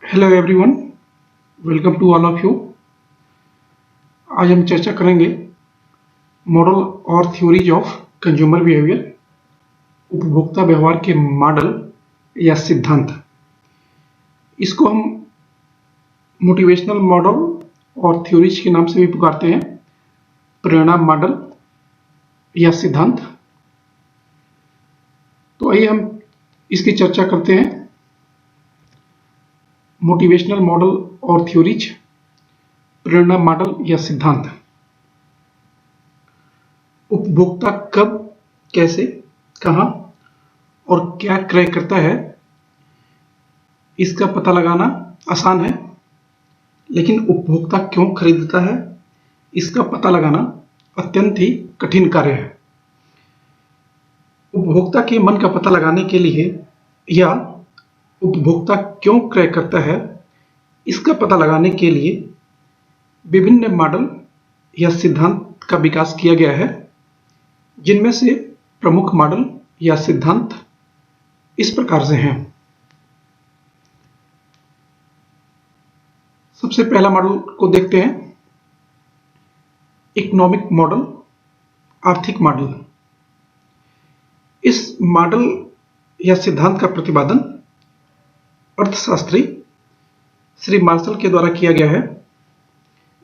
Hello everyone, welcome to all of you. आज हम चर्चा करेंगे मॉडल और थ्योरीज ऑफ कंज्यूमर बिहेवियर, उपभोक्ता व्यवहार के मॉडल या सिद्धांत। इसको हम मोटिवेशनल मॉडल और थ्योरीज के नाम से भी पुकारते हैं, प्रेरणा मॉडल या सिद्धांत। तो आइए हम इसकी चर्चा करते हैं। मोटिवेशनल मॉडल और थ्योरीज, प्रेरणा मॉडल या सिद्धांत। उपभोक्ता कब, कैसे, कहां और क्या क्रय करता है, इसका पता लगाना आसान है, लेकिन उपभोक्ता क्यों खरीदता है, इसका पता लगाना अत्यंत ही कठिन कार्य है। उपभोक्ता के मन का पता लगाने के लिए या उपभोक्ता क्यों क्रय करता है, इसका पता लगाने के लिए विभिन्न मॉडल या सिद्धांत का विकास किया गया है, जिनमें से प्रमुख मॉडल या सिद्धांत इस प्रकार से हैं। सबसे पहला मॉडल को देखते हैं, इकोनॉमिक मॉडल, आर्थिक मॉडल। इस मॉडल या सिद्धांत का प्रतिपादन अर्थशास्त्री श्री मार्शल के द्वारा किया गया है,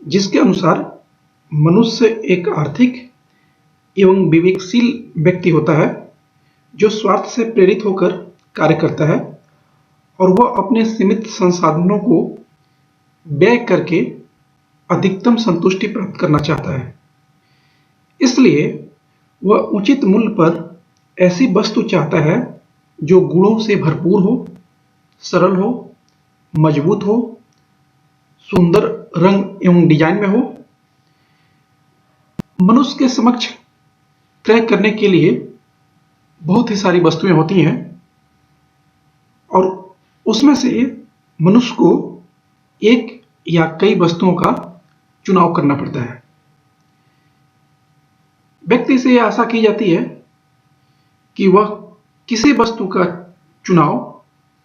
जिसके अनुसार मनुष्य एक आर्थिक एवं विवेकशील व्यक्ति होता है जो स्वार्थ से प्रेरित होकर कार्य करता है और वह अपने सीमित संसाधनों को व्यय करके अधिकतम संतुष्टि प्राप्त करना चाहता है। इसलिए वह उचित मूल्य पर ऐसी वस्तु चाहता है जो गुणों से भरपूर हो, सरल हो, मजबूत हो, सुंदर रंग एवं डिजाइन में हो। मनुष्य के समक्ष क्रय करने के लिए बहुत ही सारी वस्तुएं होती हैं और उसमें से मनुष्य को एक या कई वस्तुओं का चुनाव करना पड़ता है। व्यक्ति से यह आशा की जाती है कि वह किसी वस्तु का चुनाव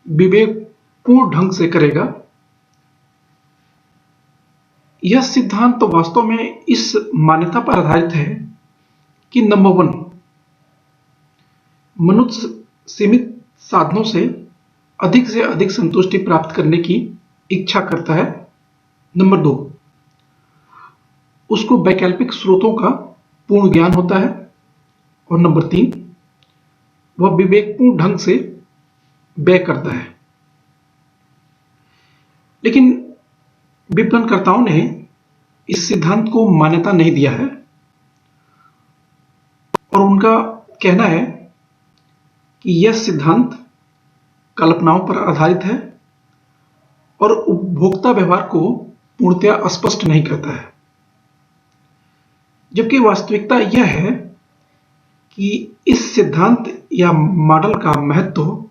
विवेकपूर्ण ढंग से करेगा। यह सिद्धांत तो वास्तव में इस मान्यता पर आधारित है कि नंबर 1, मनुष्य सीमित साधनों से अधिक संतुष्टि प्राप्त करने की इच्छा करता है। नंबर 2, उसको वैकल्पिक स्रोतों का पूर्ण ज्ञान होता है। और नंबर 3, वह विवेकपूर्ण ढंग से व्यय करता है। लेकिन विपणनकर्ताओं ने इस सिद्धांत को मान्यता नहीं दिया है और उनका कहना है कि यह सिद्धांत कल्पनाओं पर आधारित है और उपभोक्ता व्यवहार को पूर्णतया स्पष्ट नहीं करता है। जबकि वास्तविकता यह है कि इस सिद्धांत या मॉडल का महत्व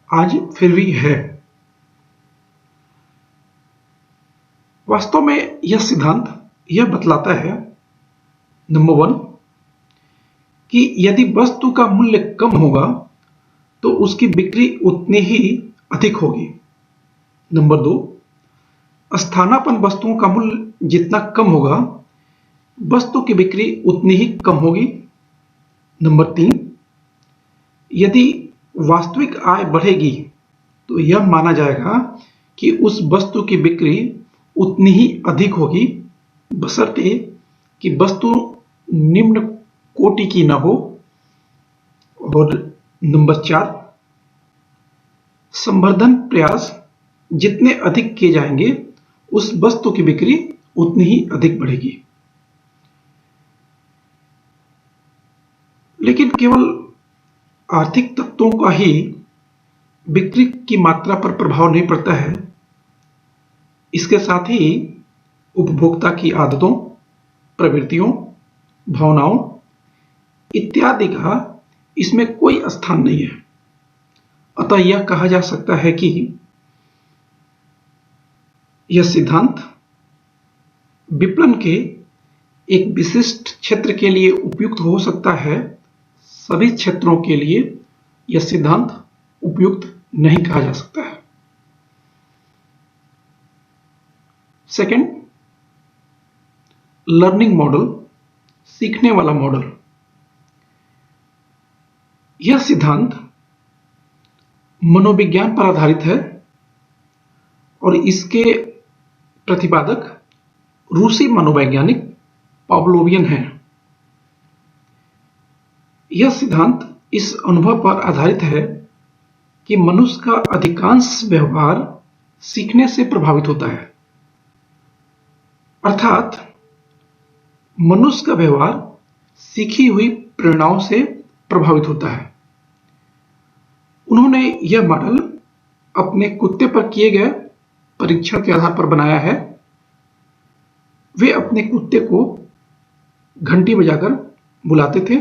आज फिर भी है। वास्तव में यह सिद्धांत यह बतलाता है, नंबर 1, कि यदि वस्तु का मूल्य कम होगा तो उसकी बिक्री उतनी ही अधिक होगी। नंबर 2, स्थानापन्न वस्तुओं का मूल्य जितना कम होगा वस्तु की बिक्री उतनी ही कम होगी। नंबर 3, यदि वास्तविक आय बढ़ेगी तो यह माना जाएगा कि उस वस्तु की बिक्री उतनी ही अधिक होगी, बशर्ते कि वस्तु निम्न कोटि की न हो। और नंबर 4, संवर्धन प्रयास जितने अधिक किए जाएंगे उस वस्तु की बिक्री उतनी ही अधिक बढ़ेगी। लेकिन केवल आर्थिक तत्वों का ही बिक्री की मात्रा पर प्रभाव नहीं पड़ता है, इसके साथ ही उपभोक्ता की आदतों, प्रवृत्तियों, भावनाओं इत्यादि का इसमें कोई स्थान नहीं है। अतः यह कहा जा सकता है कि यह सिद्धांत विपणन के एक विशिष्ट क्षेत्र के लिए उपयुक्त हो सकता है, सभी क्षेत्रों के लिए यह सिद्धांत उपयुक्त नहीं कहा जा सकता है। सेकंड, लर्निंग मॉडल, सीखने वाला मॉडल। यह सिद्धांत मनोविज्ञान पर आधारित है और इसके प्रतिपादक रूसी मनोवैज्ञानिक पावलोवियन हैं। यह सिद्धांत इस अनुभव पर आधारित है कि मनुष्य का अधिकांश व्यवहार सीखने से प्रभावित होता है, अर्थात मनुष्य का व्यवहार सीखी हुई प्रेरणाओं से प्रभावित होता है। उन्होंने यह मॉडल अपने कुत्ते पर किए गए परीक्षण के आधार पर बनाया है। वे अपने कुत्ते को घंटी बजाकर बुलाते थे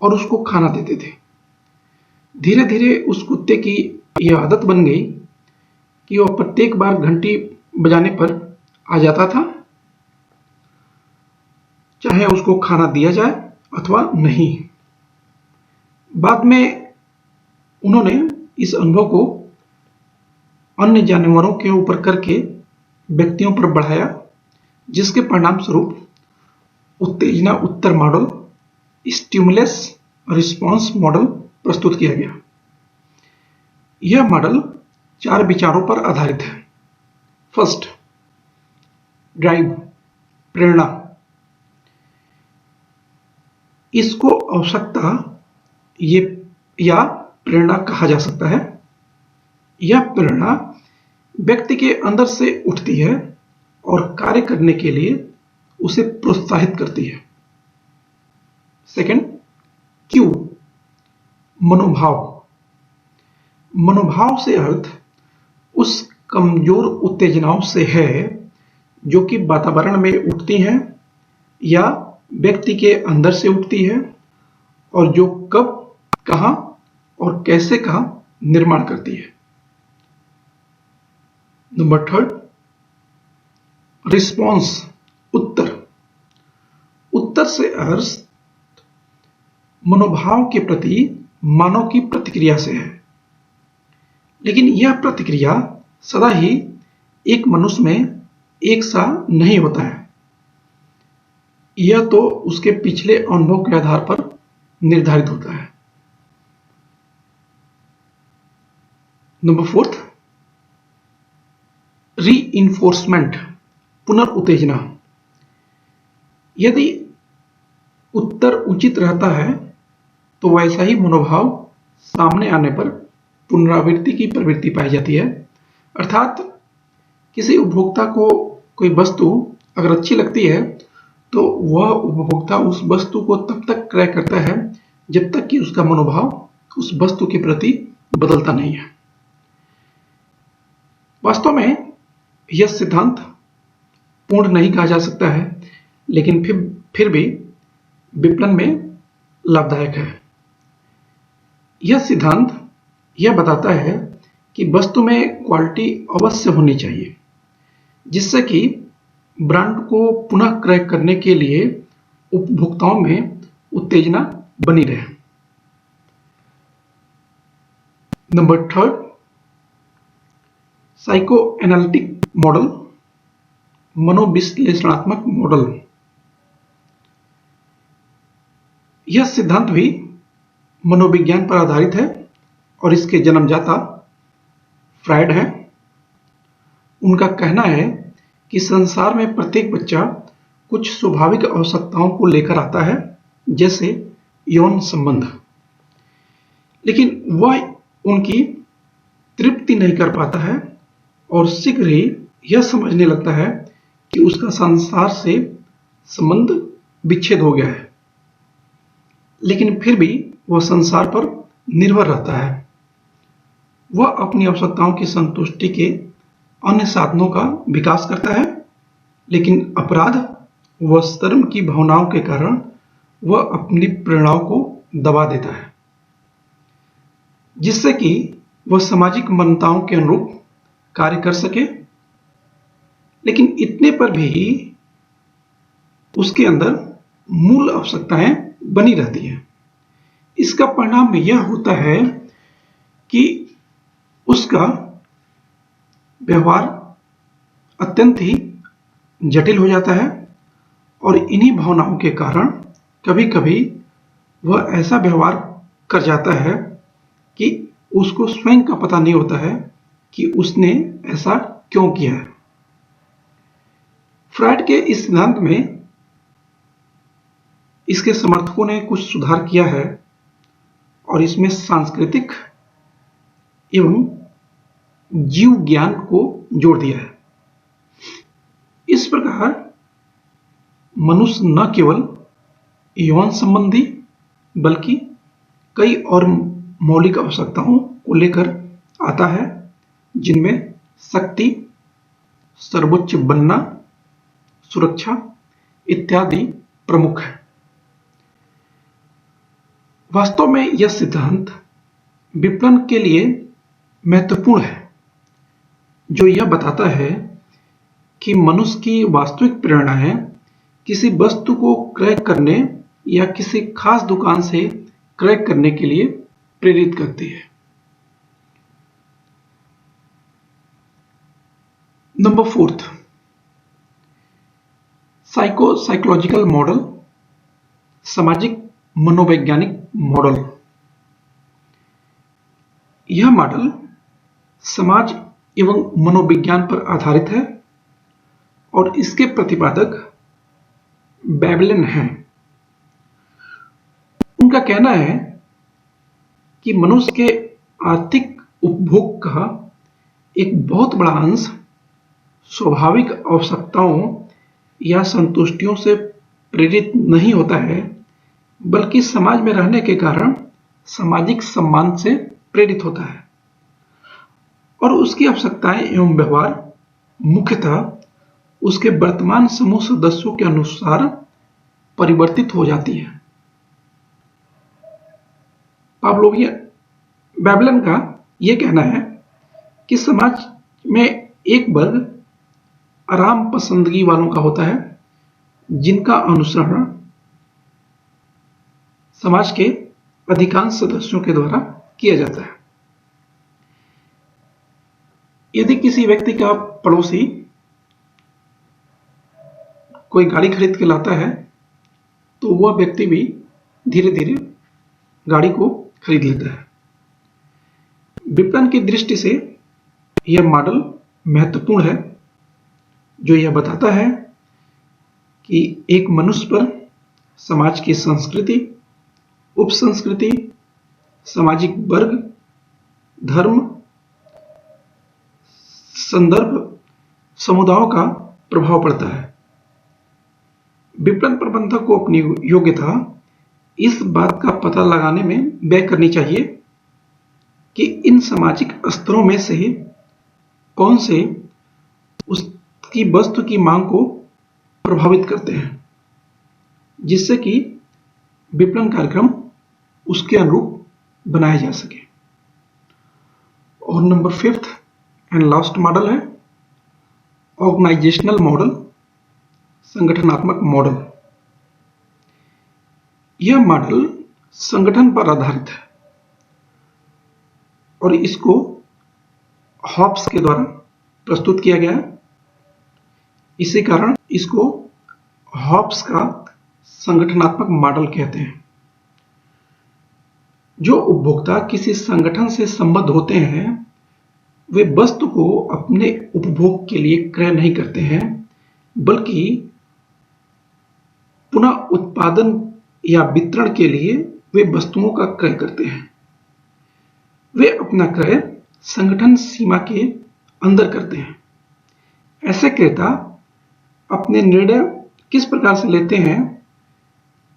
और उसको खाना देते थे। धीरे धीरे उस कुत्ते की यह आदत बन गई कि वह प्रत्येक बार घंटी बजाने पर आ जाता था, चाहे उसको खाना दिया जाए अथवा नहीं। बाद में उन्होंने इस अनुभव को अन्य जानवरों के ऊपर करके व्यक्तियों पर बढ़ाया, जिसके परिणाम स्वरूप उत्तेजना उत्तर मॉडल, स्टिमुलस रिस्पॉन्स मॉडल प्रस्तुत किया गया। यह मॉडल 4 विचारों पर आधारित है। फर्स्ट, ड्राइव, प्रेरणा। इसको आवश्यकता या प्रेरणा कहा जा सकता है। यह प्रेरणा व्यक्ति के अंदर से उठती है और कार्य करने के लिए उसे प्रोत्साहित करती है। सेकंड, क्यू, मनोभाव। मनोभाव से अर्थ उस कमजोर उत्तेजनाओं से है जो कि वातावरण में उठती हैं या व्यक्ति के अंदर से उठती है और जो कब, कहां और कैसे का निर्माण करती है। नंबर थर्ड, रिस्पॉन्स, उत्तर। उत्तर से अर्थ मनोभाव के प्रति मानव की प्रतिक्रिया से है, लेकिन यह प्रतिक्रिया सदा ही एक मनुष्य में एक सा नहीं होता है। यह तो उसके पिछले अनुभव के आधार पर निर्धारित होता है। नंबर फोर्थ, रीइंफोर्समेंट, पुनर्उत्तेजना। यदि उत्तर उचित रहता है तो वैसा ही मनोभाव सामने आने पर पुनरावृत्ति की प्रवृत्ति पाई जाती है। अर्थात किसी उपभोक्ता को कोई वस्तु अगर अच्छी लगती है तो वह उपभोक्ता उस वस्तु को तब तक क्रय करता है जब तक कि उसका मनोभाव उस वस्तु के प्रति बदलता नहीं है। वास्तव में यह सिद्धांत पूर्ण नहीं कहा जा सकता है, लेकिन फिर भी विपणन में लाभदायक है। यह सिद्धांत यह बताता है कि वस्तु में क्वालिटी अवश्य होनी चाहिए, जिससे कि ब्रांड को पुनः क्रय करने के लिए उपभोक्ताओं में उत्तेजना बनी रहे। Number third, psycho analytic model, मनोविश्लेषणात्मक मॉडल। यह सिद्धांत भी मनोविज्ञान पर आधारित है और इसके जन्मदाता फ्रायड हैं। उनका कहना है कि संसार में प्रत्येक बच्चा कुछ स्वाभाविक आवश्यकताओं को लेकर आता है, जैसे यौन संबंध, लेकिन वह उनकी तृप्ति नहीं कर पाता है और शीघ्र ही यह समझने लगता है कि उसका संसार से संबंध विच्छेद हो गया है, लेकिन फिर भी वह संसार पर निर्भर रहता है। वह अपनी आवश्यकताओं की संतुष्टि के अन्य साधनों का विकास करता है, लेकिन अपराध व शर्म की भावनाओं के कारण वह अपनी प्रेरणाओं को दबा देता है, जिससे कि वह सामाजिक मान्यताओं के अनुरूप कार्य कर सके, लेकिन इतने पर भी उसके अंदर मूल आवश्यकताएं बनी रहती हैं। इसका परिणाम यह होता है कि उसका व्यवहार अत्यंत ही जटिल हो जाता है और इन्हीं भावनाओं के कारण कभी कभी वह ऐसा व्यवहार कर जाता है कि उसको स्वयं का पता नहीं होता है कि उसने ऐसा क्यों किया है। फ्रायड के इस सिद्धांत में इसके समर्थकों ने कुछ सुधार किया है और इसमें सांस्कृतिक एवं जीव ज्ञान को जोड़ दिया है। इस प्रकार मनुष्य न केवल यौन संबंधी बल्कि कई और मौलिक आवश्यकताओं को लेकर आता है, जिनमें शक्ति, सर्वोच्च बनना, सुरक्षा इत्यादि प्रमुख है। वास्तव में यह सिद्धांत विपणन के लिए महत्वपूर्ण है, जो यह बताता है कि मनुष्य की वास्तविक प्रेरणाएं किसी वस्तु को क्रय करने या किसी खास दुकान से क्रय करने के लिए प्रेरित करती है। नंबर 4, साइकोलॉजिकल मॉडल, सामाजिक मनोवैज्ञानिक मॉडल। यह मॉडल समाज एवं मनोविज्ञान पर आधारित है और इसके प्रतिपादक वेबलन हैं। उनका कहना है कि मनुष्य के आर्थिक उपभोग का एक बहुत बड़ा अंश स्वाभाविक आवश्यकताओं या संतुष्टियों से प्रेरित नहीं होता है, बल्कि समाज में रहने के कारण सामाजिक सम्मान से प्रेरित होता है और उसकी आवश्यकताएं एवं व्यवहार मुख्यतः उसके वर्तमान समूह सदस्यों के अनुसार परिवर्तित हो जाती है। वेबलन का यह कहना है कि समाज में एक वर्ग आराम पसंदगी वालों का होता है, जिनका अनुसरण समाज के अधिकांश सदस्यों के द्वारा किया जाता है। यदि किसी व्यक्ति का पड़ोसी कोई गाड़ी खरीद के लाता है, तो वह व्यक्ति भी धीरे धीरे गाड़ी को खरीद लेता है। विपणन की दृष्टि से यह मॉडल महत्वपूर्ण है, जो यह बताता है कि एक मनुष्य पर समाज की संस्कृति, उपसंस्कृति, सामाजिक वर्ग, धर्म, संदर्भ, समुदायों का प्रभाव पड़ता है। विपणन प्रबंधक को अपनी योग्यता इस बात का पता लगाने में व्यय करनी चाहिए कि इन सामाजिक स्तरों में से कौन से उसकी वस्तु की मांग को प्रभावित करते हैं, जिससे कि विपणन कार्यक्रम उसके अनुरूप बनाया जा सके। और नंबर 5 एंड लास्ट मॉडल है ऑर्गेनाइजेशनल मॉडल, संगठनात्मक मॉडल। यह मॉडल संगठन पर आधारित है और इसको हॉब्स के द्वारा प्रस्तुत किया गया है। इसी कारण इसको हॉब्स का संगठनात्मक मॉडल कहते हैं। जो उपभोक्ता किसी संगठन से संबद्ध होते हैं, वे वस्तु को अपने उपभोग के लिए क्रय नहीं करते हैं, बल्कि पुनः उत्पादन या वितरण के लिए वे वस्तुओं का क्रय करते हैं। वे अपना क्रय संगठन सीमा के अंदर करते हैं। ऐसे क्रेता अपने निर्णय किस प्रकार से लेते हैं,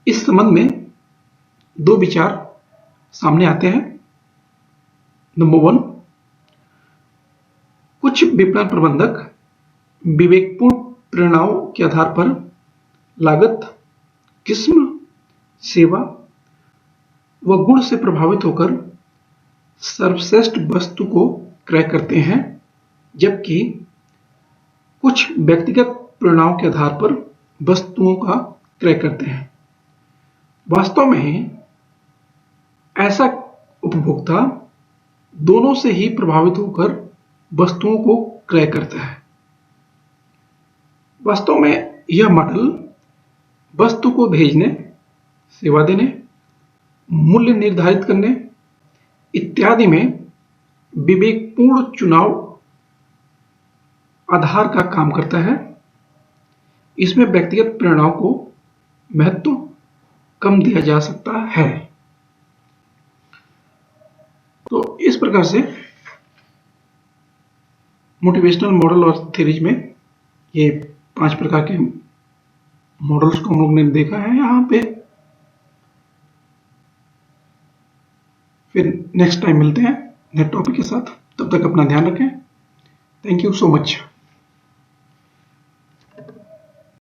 इस संबंध में 2 विचार सामने आते हैं। नंबर 1, कुछ विपणन प्रबंधक विवेकपूर्ण प्रेरणाओं के आधार पर लागत, किस्म, सेवा व गुण से प्रभावित होकर सर्वश्रेष्ठ वस्तु को क्रय करते हैं, जबकि कुछ व्यक्तिगत प्रेरणाओं के आधार पर वस्तुओं का क्रय करते हैं। वास्तव में ऐसा उपभोक्ता दोनों से ही प्रभावित होकर वस्तुओं को क्रय करता है। वास्तव में यह मॉडल वस्तु को भेजने, सेवा देने, मूल्य निर्धारित करने इत्यादि में विवेकपूर्ण चुनाव आधार का काम करता है। इसमें व्यक्तिगत प्रेरणाओं को महत्व कम दिया जा सकता है। तो इस प्रकार से मोटिवेशनल मॉडल और थ्योरीज में ये 5 प्रकार के मॉडल्स को हम लोग ने देखा है यहाँ पे। फिर नेक्स्ट टाइम मिलते हैं नए टॉपिक के साथ। तब तक अपना ध्यान रखें। Thank you so much.